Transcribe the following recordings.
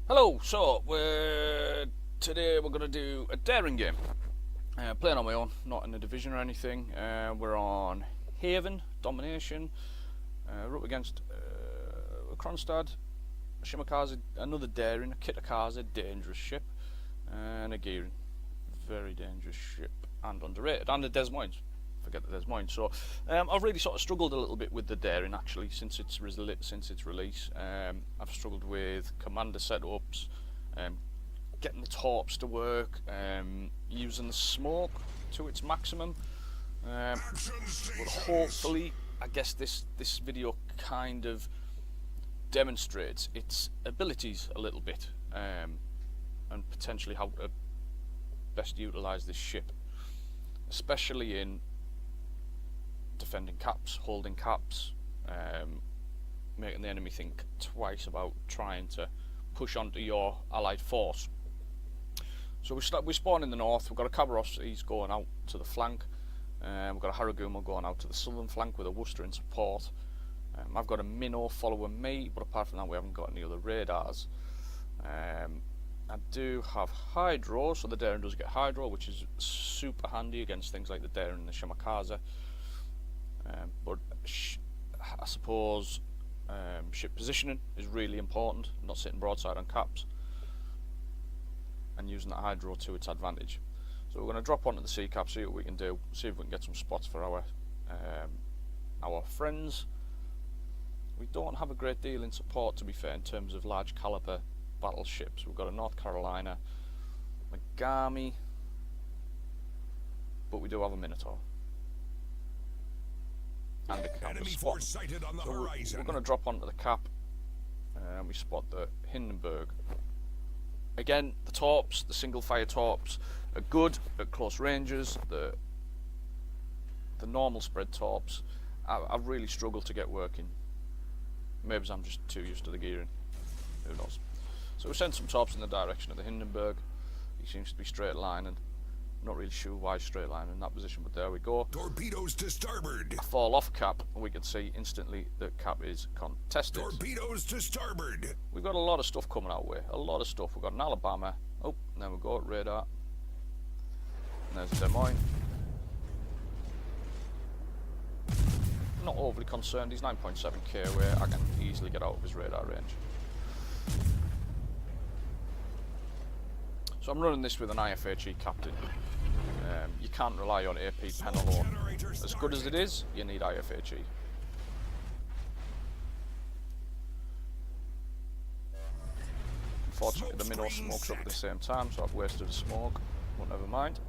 Hello, so today we're going to do a daring game. Playing on my own, not in a division or anything. We're on Haven, Domination. We're up against Kronstadt, Shimakaze, another daring, a Kitakaze, dangerous ship, and a Gearing, very dangerous ship, and underrated, and a Des Moines. Forget the Des Moines. So I've really sort of struggled a little bit with the daring actually since its release. I've struggled with commander setups, getting the torps to work, using the smoke to its maximum. But hopefully, I guess this video kind of demonstrates its abilities a little bit, and potentially how to best utilise this ship, especially in defending caps, holding caps, making the enemy think twice about trying to push onto your allied force. So we spawn in the north. We've got a Kabaros, he's going out to the flank. We've got a Haragumo going out to the southern flank with a Worcester in support. I've got a Minnow following me, but apart from that we haven't got any other radars. I do have Hydro, so the Daring does get Hydro, which is super handy against things like the Daring and the Shimakaze. But I suppose ship positioning is really important, not sitting broadside on caps, and using that Hydro to its advantage. So we're going to drop onto the sea cap, see what we can do, see if we can get some spots for our friends. We don't have a great deal in support, to be fair, in terms of large caliber battleships. We've got a North Carolina, Megami, but we do have a Minotaur. And the cap is spotted. So we're going to drop onto the cap, and we spot the Hindenburg. Again, the torps, the single fire torps, are good at close ranges. The normal spread torps, I've really struggled to get working. Maybe I'm just too used to the gearing. Who knows? So we send some torps in the direction of the Hindenburg. He seems to be straight lining. Not really sure why straight line in that position, but there we go. Torpedoes to starboard. I fall off cap, and we can see instantly that cap is contested. Torpedoes to starboard. We've got a lot of stuff coming our way. A lot of stuff. We've got an Alabama. Oh, and there we go. Radar. And there's a Des Moines. Not overly concerned. He's 9.7k away. I can easily get out of his radar range. So I'm running this with an IFHE captain. You can't rely on AP pen alone. As good as it is, you need IFHE. Unfortunately, the Minnow smokes up at the same time, so I've wasted a smoke, but never mind.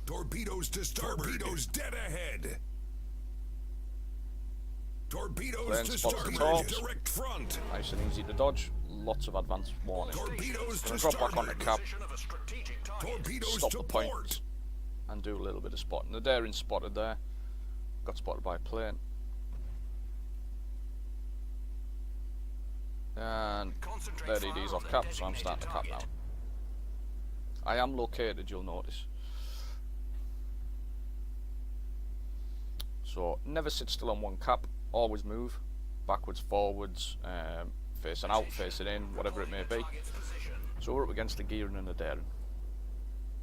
Torpedoes to starboard. Torpedoes dead ahead. Torpedoes to starboard. Direct front. Nice and easy to dodge. Lots of advanced warning. Torpedoes to drop back on the cap. Torpedoes Stop to the point port. and do a little bit of spotting. The Daring spotted there. Got spotted by a plane. And their DD's off cap, so I'm starting to cap now. I am located, you'll notice. So never sit still on one cap. Always move. Backwards, forwards, facing out, facing in, whatever it may be. So we're up against the Gearing and the Daring.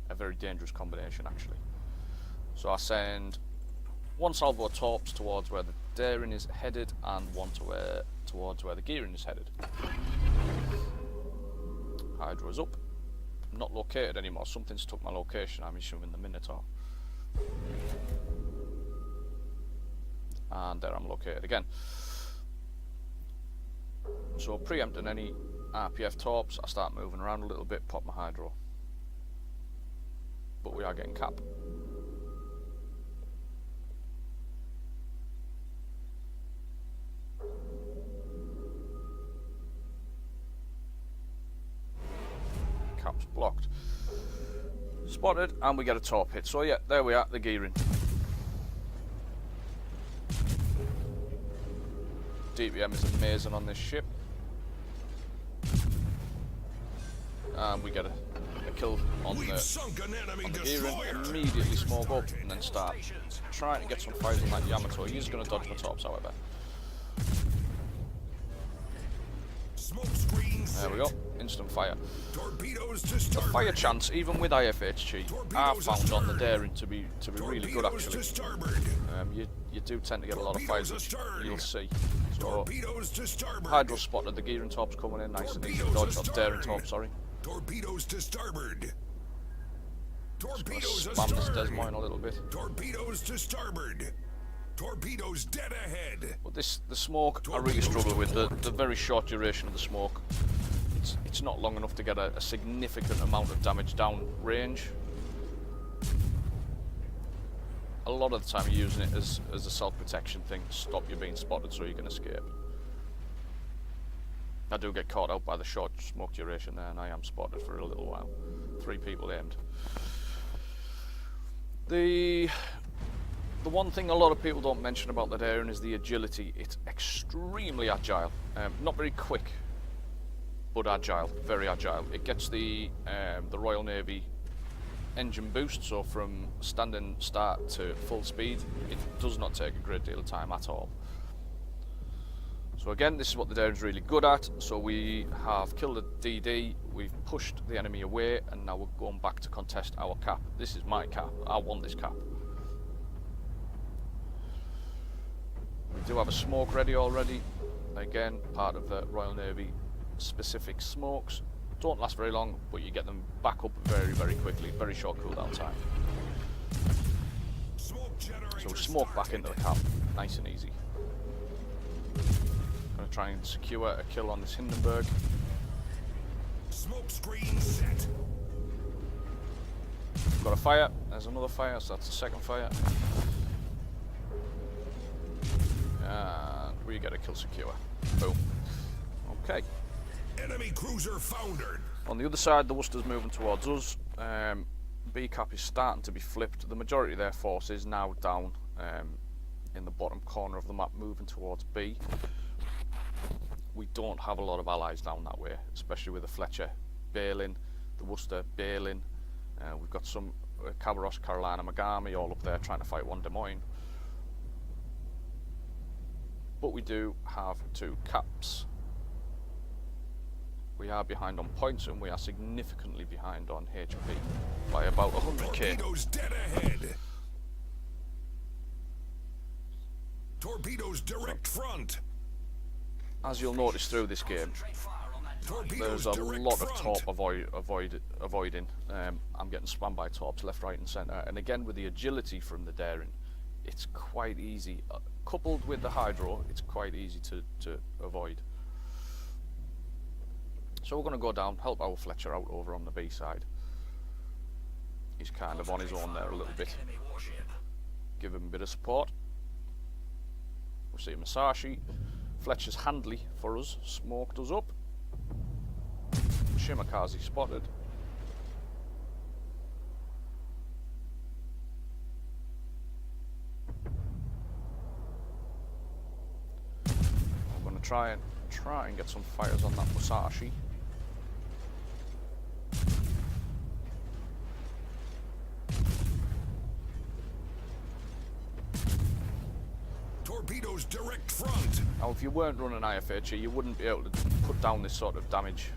A very dangerous combination, actually. So I send one salvo of torps towards where the Daring is headed, and one towards where the Gearing is headed. Hydro is up. I'm not located anymore. Something's took my location. I'm assuming the Minotaur. And there I'm located again. So preempting any RPF torps, I start moving around a little bit, pop my Hydro. But we are getting cap. Cap's blocked. Spotted, and we get a torp hit. So yeah, there we are, the Gearing. DPM is amazing on this ship. And we get a kill on the Gearing, immediately smoke up and then start trying to get some fires on that Yamato. He's going to dodge the tops, however. Smoke screen There we go, instant fire. Torpedoes to The starboard. fire chance, even with IFHG, I've found on the Daring to be really good Torpedoes actually. to starboard. You do tend to get a lot of fires, which you'll see. So, Torpedoes to starboard. Hydro spotted the gearing torps coming in nice and easy. Dodge, not Daring torps, sorry. Torpedoes to starboard. Torpedoes Spam this astern. Des Moines a little bit. Torpedoes to starboard. Torpedoes dead ahead. But the smoke, I really struggle with the very short duration of the smoke. It's not long enough to get a significant amount of damage down range. A lot of the time you're using it as a self-protection thing to stop you being spotted so you can escape. I do get caught out by the short smoke duration there, and I am spotted for a little while. 3 people aimed. The one thing a lot of people don't mention about the Daring is the agility. It's extremely agile. Not very quick, but agile, very agile. It gets the Royal Navy engine boost, so from standing start to full speed, it does not take a great deal of time at all. So again, this is what the Daring's really good at. So we have killed a DD, we've pushed the enemy away, and now we're going back to contest our cap. This is my cap, I want this cap. We do have a smoke ready already. Again, part of the Royal Navy specific smokes. Don't last very long, but you get them back up very, very quickly. Very short cooldown time. So we smoke back into the cap, nice and easy. Gonna try and secure a kill on this Hindenburg. Smoke screen set. Got a fire, there's another fire, so that's the second fire. And we get a kill secure. Boom. Okay. Enemy cruiser foundered. On the other side, the Worcester's moving towards us. B cap is starting to be flipped. The majority of their force is now down in the bottom corner of the map, moving towards B. We don't have a lot of allies down that way, especially with the Fletcher bailing, the Worcester bailing. We've got some Cabarros, Carolina, Megami all up there trying to fight one Des Moines. But we do have 2 caps. We are behind on points, and we are significantly behind on HP by about 100k. Torpedoes dead ahead. Torpedoes direct front. As you'll notice through this game, there's a lot of torp avoiding. I'm getting spammed by torps left, right and centre, and again with the agility from the Daring, it's quite easy. Coupled with the hydro, it's quite easy to avoid. So we're going to go down, help our Fletcher out over on the B side. He's kind of on his own there a little bit. Give him a bit of support. We'll see Masashi. Fletcher's handily for us, smoked us up. Shimakaze spotted. I'm going to try and get some fires on that Musashi. Torpedoes direct front. Now, if you weren't running IFHE, you wouldn't be able to put down this sort of damage.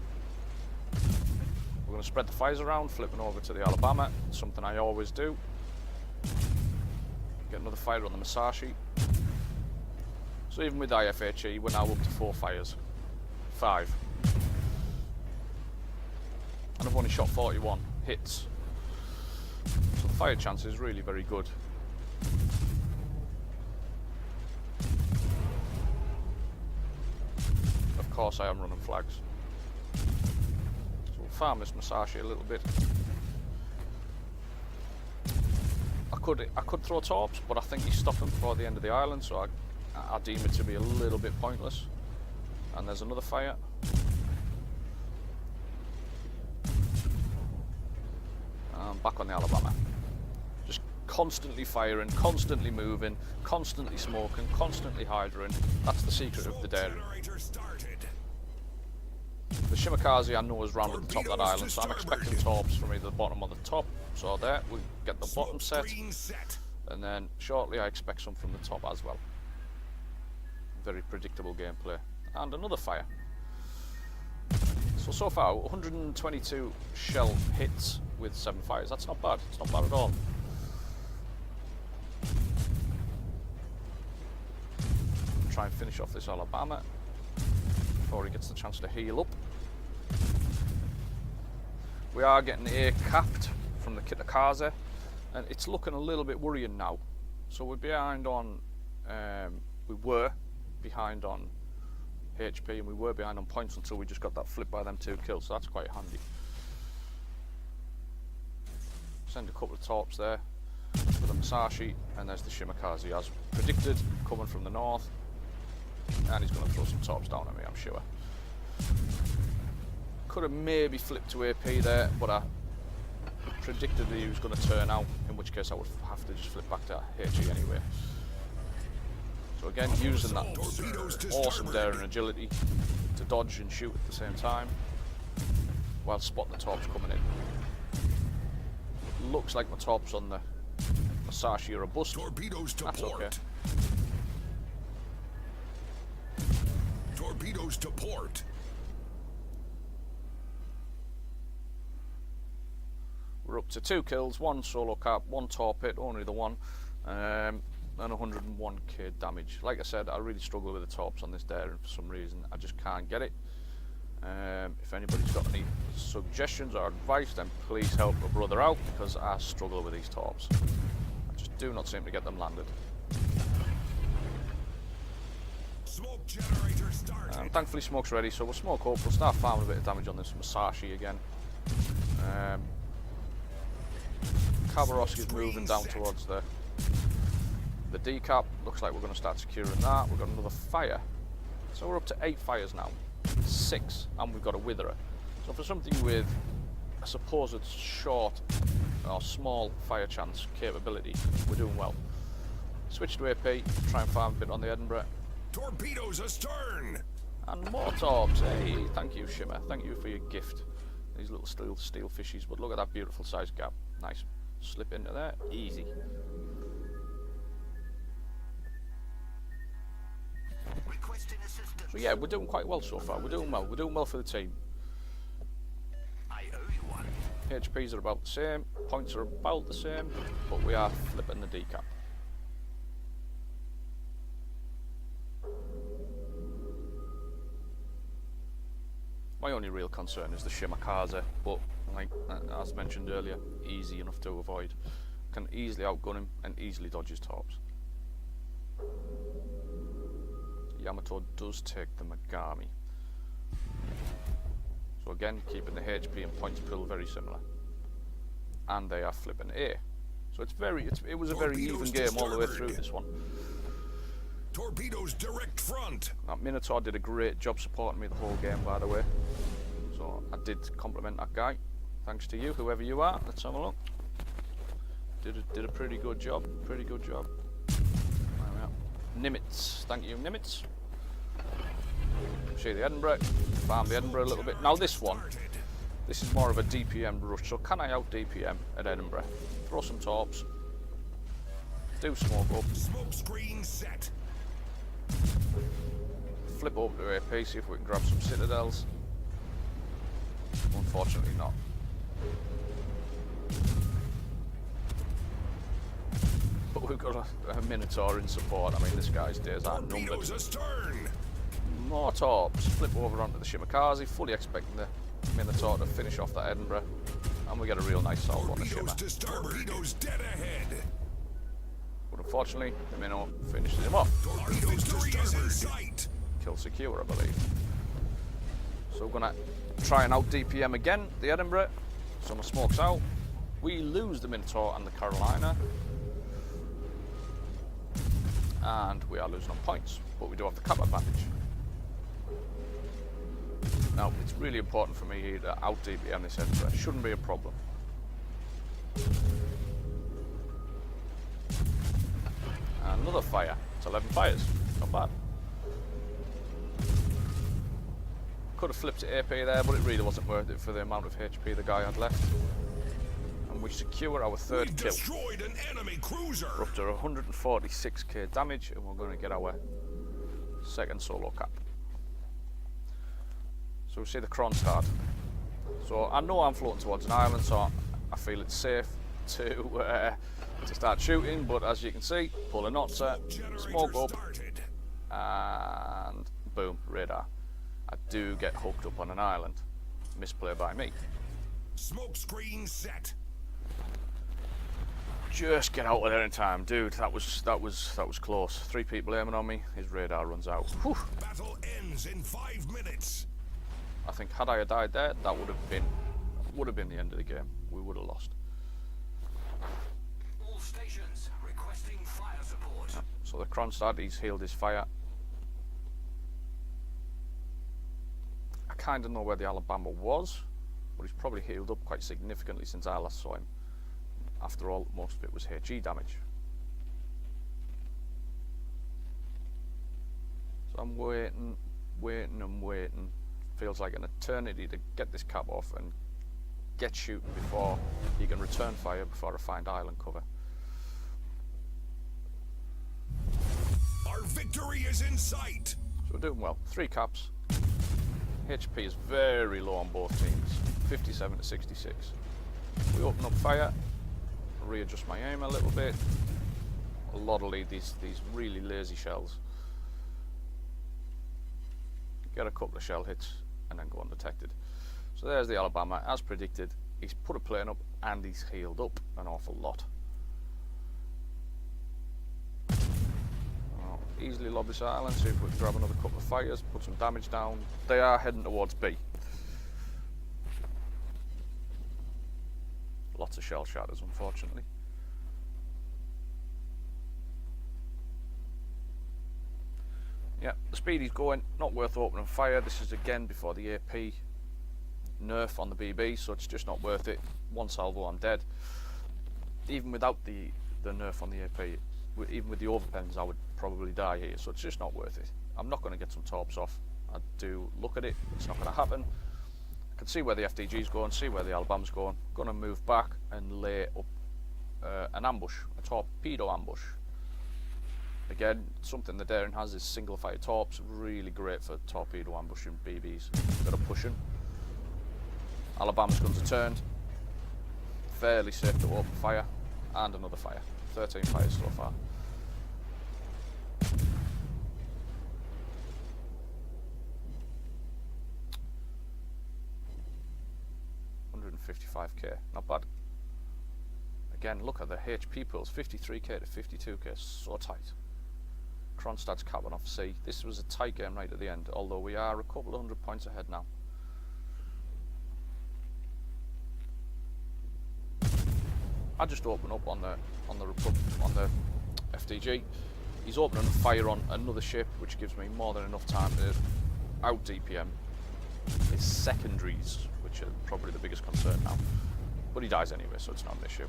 We're going to spread the fires around, flipping over to the Alabama, something I always do. Get another fire on the Musashi. So even with IFHE, we're now up to 4 fires. 5. And I've only shot 41 hits. So the fire chance is really very good. Of course I am running flags. So we'll farm this Musashi a little bit. I could throw torps, but I think he's stopping before the end of the island, so I deem it to be a little bit pointless. And there's another fire. Back on the Alabama. Just constantly firing, constantly moving, constantly smoking, constantly hydroing. That's the secret of the Daring. The Shimakaze I know is round at the top of that island, so I'm expecting torps from either the bottom or the top. So there, we get the bottom set, and then shortly I expect some from the top as well. Very predictable gameplay. And another fire. So far, 122 shell hits with 7 fires. That's not bad. It's not bad at all. Try and finish off this Alabama before he gets the chance to heal up. We are getting air capped from the Kitakaze, and it's looking a little bit worrying now. So we're behind on, we were behind on HP, and we were behind on points until we just got that flip by them 2 kills, so that's quite handy. Send a couple of torps there with the Musashi, and there's the Shimakaze as predicted, coming from the north, and he's going to throw some torps down at me, I'm sure. Could have maybe flipped to AP there, but I predicted that he was going to turn out, in which case I would have to just flip back to HE anyway. So again, using that awesome daring agility to dodge and shoot at the same time, while spotting the torps coming in. Looks like my torps on the Musashi are a bust. Torpedoes to That's port. okay. Torpedoes to port. We're up to 2 kills, 1 solo cap, 1 torp hit, only the one, and 101k damage. Like I said, I really struggle with the torps on this daring for some reason. I just can't get it. If anybody's got any suggestions or advice, then please help a brother out, because I struggle with these torps. I just do not seem to get them landed. Smoke generator started. Thankfully smoke's ready, so we'll smoke up, we'll start farming a bit of damage on this Musashi again. Kabarovsky's moving down towards the decap. Looks like we're going to start securing that. We've got another fire, so we're up to 8 fires now, 6, and we've got a witherer. So for something with a supposed short or small fire chance capability, we're doing well. Switch to AP, try and farm a bit on the Edinburgh. Torpedoes astern. And more torps. Hey, thank you, Shimmer. Thank you for your gift. These little steel fishies, but look at that beautiful sized gap. Nice. Slip into there, easy. Requesting assistance. So yeah, we're doing quite well so far. We're doing well. We're doing well for the team. I owe you one. HPs are about the same, points are about the same, but we are flipping the decap. My only real concern is the Shimakaze, but like as mentioned earlier, easy enough to avoid. Can easily outgun him and easily dodge his torps. Yamato does take the Megami. So again, keeping the HP and points pool very similar. And they are flipping A. So it was a very even game all the way through this one. Torpedoes direct front. That Minotaur did a great job supporting me the whole game, by the way. So I did compliment that guy. Thanks to you, whoever you are. Let's have a look. Did a pretty good job. Pretty good job. There we are. Nimitz. Thank you, Nimitz. See the Edinburgh. Farm the Edinburgh a little bit. Now this one. This is more of a DPM rush. So can I out DPM at Edinburgh? Throw some torps. Do smoke up. Smoke screen set. Flip over to AP, see if we can grab some citadels. Unfortunately not. But we've got a Minotaur in support. I mean, this guy's days are numbered. Torpedoes astern. More torps. Flip over onto the Shimakaze, fully expecting the Minotaur to finish off that Edinburgh. And we get a real nice salvo on the Shimmer. Torpedoes to starboard. Torpedoes dead ahead. But unfortunately, the Minnow finishes him off. Torpedoes to starboard. Kill secure, I believe. So we're going to try and out DPM again, the Edinburgh. So my smoke's out. We lose the Minotaur and the Carolina. And we are losing on points, but we do have the cap advantage. Now, it's really important for me here to out DPM this Edinburgh. It shouldn't be a problem. And another fire. It's 11 fires. Not bad. Could have flipped to AP there, but it really wasn't worth it for the amount of HP the guy had left. And we secure our third kill. Destroyed an enemy cruiser. We're up to 146k damage, and we're going to get our second solo cap. So we see the Kronstadt. So I know I'm floating towards an island, so I feel it's safe to start shooting. But as you can see, pull a knot set, smoke up, and boom, radar. I do get hooked up on an island. Misplay by me. Smoke screen set. Just get out of there in time, dude. That was close. 3 people aiming on me. His radar runs out. Whew. Battle ends in 5 minutes. I think had I died there, that would have been the end of the game. We would have lost. All stations requesting fire support. So the Kronstadt, he's healed his fire. I kind of know where the Alabama was, but he's probably healed up quite significantly since I last saw him. After all, most of it was HE damage. So I'm waiting and waiting. Feels like an eternity to get this cap off and get shooting before he can return fire before I find island cover. Our victory is in sight. So we're doing well. 3 caps. HP is very low on both teams. 57 to 66. We open up fire. Readjust my aim a little bit. A lot of these really lazy shells. Get a couple of shell hits and then go undetected. So there's the Alabama, as predicted. He's put a plane up and he's healed up an awful lot. I'll easily lob this island, see if we can grab another couple of fires, put some damage down. They are heading towards B. Lots of shell shatters, unfortunately. Yeah, the speed he's going, not worth opening fire. This is again before the AP nerf on the BB, so it's just not worth it. 1 salvo, I'm dead. Even without the nerf on the AP, even with the overpens, I would probably die here, so it's just not worth it. I'm not going to get some torps off. I do look at it, it's not going to happen. I can see where the FDG's going, see where the Alabama's going. Going to move back and lay up an ambush, a torpedo ambush. Again, something the Daring has is single fire torps, really great for torpedo ambushing BBs that are pushing. Alabama's guns are turned, fairly safe to open fire, and another fire. 13 fires so far. $155k, not bad. Again, look at the HP pools, 53k to 52k, so tight. Kronstadt's capping off C. This was a tight game right at the end, although we are a couple of 100 points ahead now. I just open up on the FDG. He's opening fire on another ship, which gives me more than enough time to out DPM his secondaries, which are probably the biggest concern now. But he dies anyway, so it's not an issue.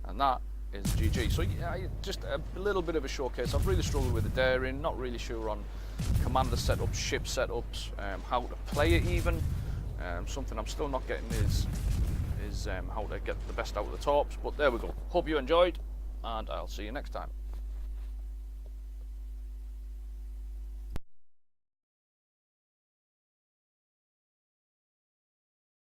And that is GG. So yeah, just a little bit of a showcase. I've really struggled with the Daring, not really sure on commander setups, ship setups, how to play it even. Something I'm still not getting is how to get the best out of the torps, but there we go. Hope you enjoyed, and I'll see you next time.